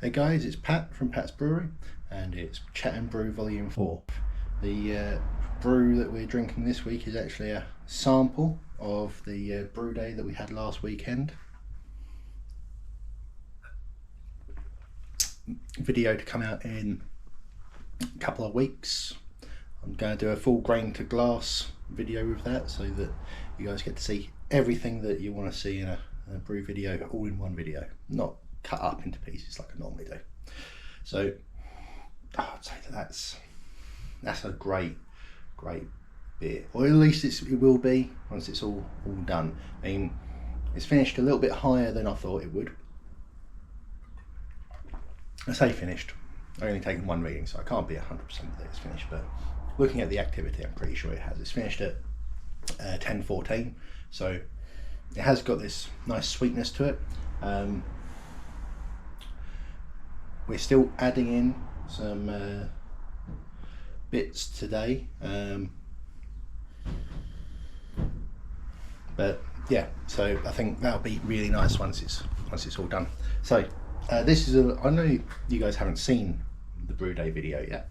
Hey guys, it's Pat from Pat's Brewery, and it's Chat and Brew Volume 4. The brew that we're drinking this week is actually a sample of the Brewday that we had last weekend. Video to come out in a couple of weeks. I'm going to do a full grain to glass video with that so that you guys get to see everything that you want to see in a brew video, all in one video, not cut up into pieces like I normally do. So I'd say that's a great beer, or at least it will be once it's all done. I mean, it's finished a little bit higher than I thought it would. I say finished, I've only taken one reading, so I can't be 100% that it's finished, but looking at the activity, I'm pretty sure it has. It's finished at 10:14, so it has got this nice sweetness to it. We're still adding in some bits today, but yeah, so I think that'll be really nice once it's all done. So this is I know you guys haven't seen the Brewday video yet,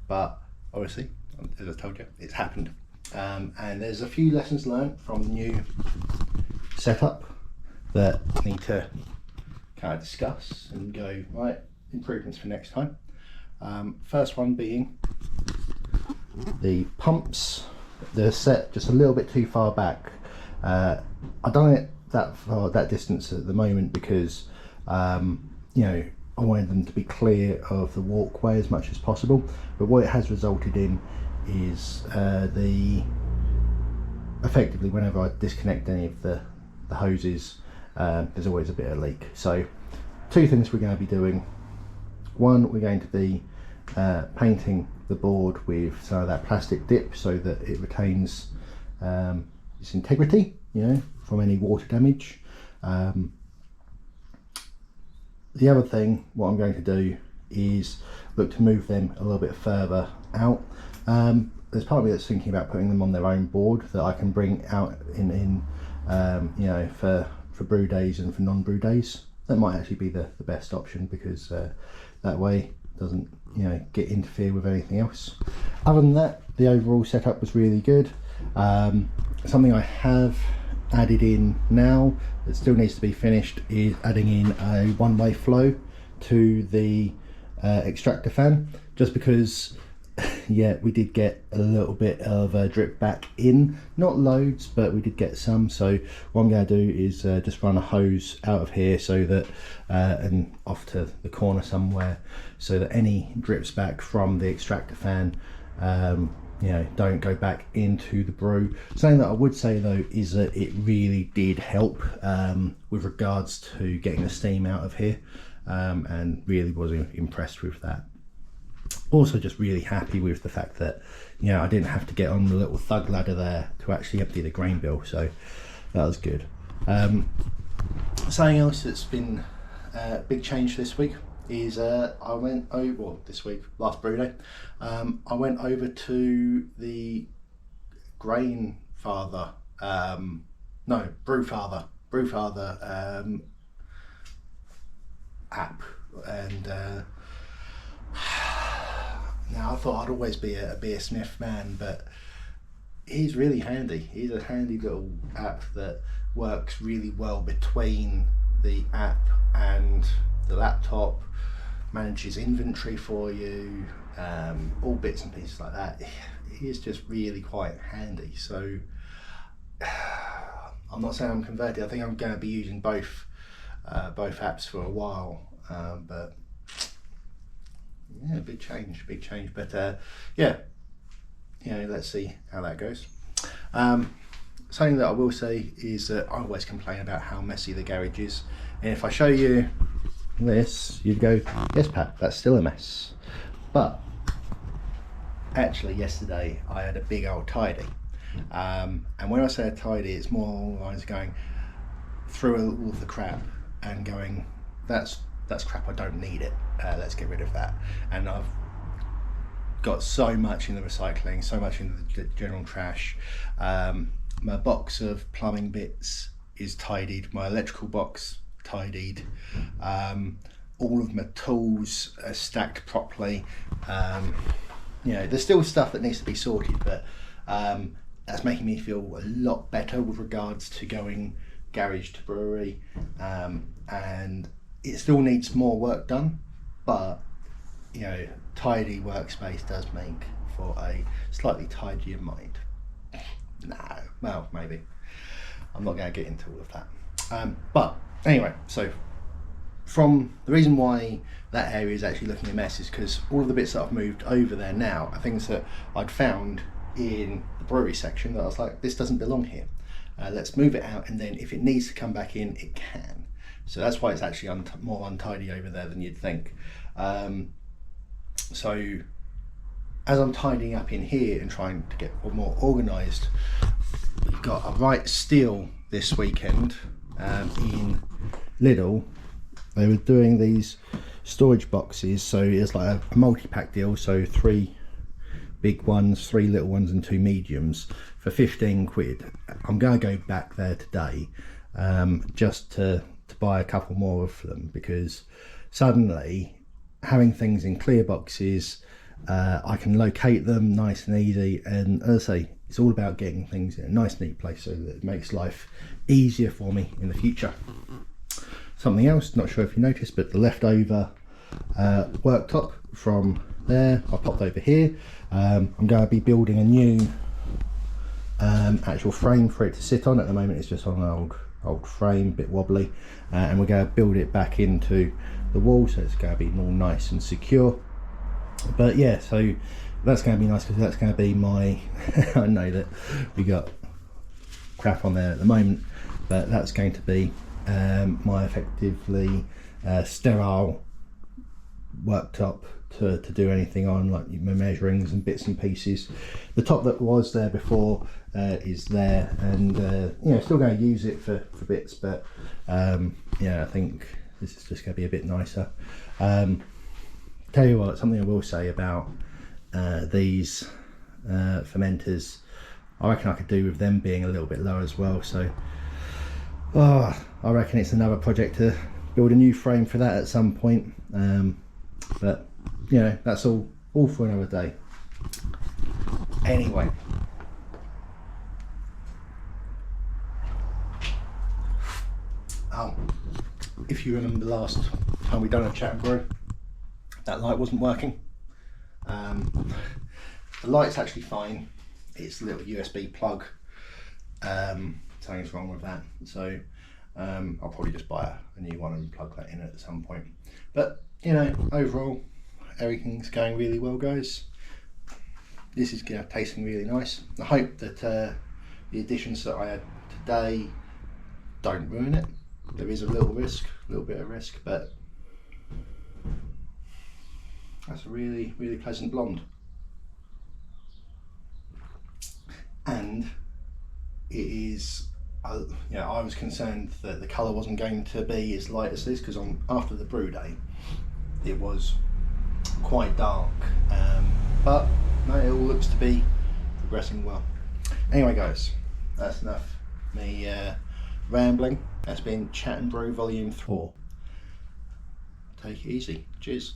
but obviously, as I told you, it's happened, and there's a few lessons learned from the new setup that I need to kind of discuss and go, right, improvements for next time. First one being the pumps. They're set just a little bit too far back. I've done it that distance at the moment because you know, I wanted them to be clear of the walkway as much as possible, but what it has resulted in is effectively whenever I disconnect any of the hoses, there's always a bit of leak. So two things we're going to be doing. One, we're going to be painting the board with some of that plastic dip so that it retains its integrity, you know, from any water damage. The other thing, what I'm going to do is look to move them a little bit further out. There's part of me that's thinking about putting them on their own board that I can bring out in you know, for brew days and for non-brew days. That might actually be the best option, because that way it doesn't, you know, interfere with anything else. Other than that, the overall setup was really good. Something I have added in now that still needs to be finished is adding in a one-way flow to the extractor fan, just because yeah, we did get a little bit of a drip back in, not loads, but we did get some. So what I'm going to do is just run a hose out of here so that and off to the corner somewhere, so that any drips back from the extractor fan you know, don't go back into the brew. Something that I would say though is that it really did help with regards to getting the steam out of here, and really was impressed with that. Also just really happy with the fact that, you know, I didn't have to get on the little thug ladder there to actually empty the grain bill, so that was good. Something else that's been a big change this week is I went over, well, this week, last brew day, I went over to the Brewfather app, and now I thought I'd always be a beer smith man, but he's really handy. He's a handy little app that works really well between the app and the laptop, manages inventory for you, all bits and pieces like that. He is just really quite handy. So I'm not saying I'm converted. I think I'm going to be using both apps for a while, but yeah, big change. But yeah, you know, let's see how that goes. Something that I will say is that I always complain about how messy the garage is, and if I show you this, you'd go, yes Pat, that's still a mess. But actually yesterday I had a big old tidy, and when I say a tidy, it's more along the lines of going through all of the crap and going, that's crap, I don't need it, let's get rid of that. And I've got so much in the recycling, so much in the general trash. My box of plumbing bits is tidied, my electrical box tidied, all of my tools are stacked properly. You know, there's still stuff that needs to be sorted, but that's making me feel a lot better with regards to going garage to brewery, and it still needs more work done, but you know, tidy workspace does make for a slightly tidier mind. No, well, maybe. I'm not going to get into all of that. But anyway, so from the reason why that area is actually looking a mess is because all of the bits that I've moved over there now are things that I'd found in the brewery section that I was like, this doesn't belong here. Let's move it out, and then if it needs to come back in, it can. So that's why it's actually more untidy over there than you'd think. So as I'm tidying up in here and trying to get more organised, we've got a right steal this weekend in Lidl. They were doing these storage boxes, so it's like a multi-pack deal, so 3 big ones, 3 little ones and 2 mediums for 15 quid. I'm going to go back there today just to buy a couple more of them, because suddenly having things in clear boxes, I can locate them nice and easy, and as I say, it's all about getting things in a nice neat place so that it makes life easier for me in the future. Something else, not sure if you noticed, but the leftover worktop from there I popped over here. I'm going to be building a new actual frame for it to sit on. At the moment it's just on an old frame, a bit wobbly, and we're going to build it back into the wall, so it's going to be all nice and secure. But yeah, so that's going to be nice, because that's going to be my I know that we got crap on there at the moment, but that's going to be my effectively sterile worktop to do anything on, like my measurings and bits and pieces. The top that was there before is there, and you know, still going to use it for bits, but yeah, I think this is just going to be a bit nicer. Tell you what, something I will say about these fermenters, I reckon I could do with them being a little bit lower as well. So I reckon it's another project to build a new frame for that at some point. But you know, that's all for another day. Anyway, if you remember the last time we done a chat and brew, that light wasn't working. The light's actually fine. It's a little USB plug. Something's wrong with that, so I'll probably just buy a new one and plug that in at some point. But you know, overall everything's going really well, guys. This is tasting really nice. I hope that the additions that I had today don't ruin it. There is a little bit of risk, but that's a really pleasant blonde. And it is, you know, I was concerned that the colour wasn't going to be as light as this, because after the brew day it was quite dark, but no, it all looks to be progressing well. Anyway guys, that's enough me rambling. That's been Chat and Brew Volume 4. Take it easy. Cheers.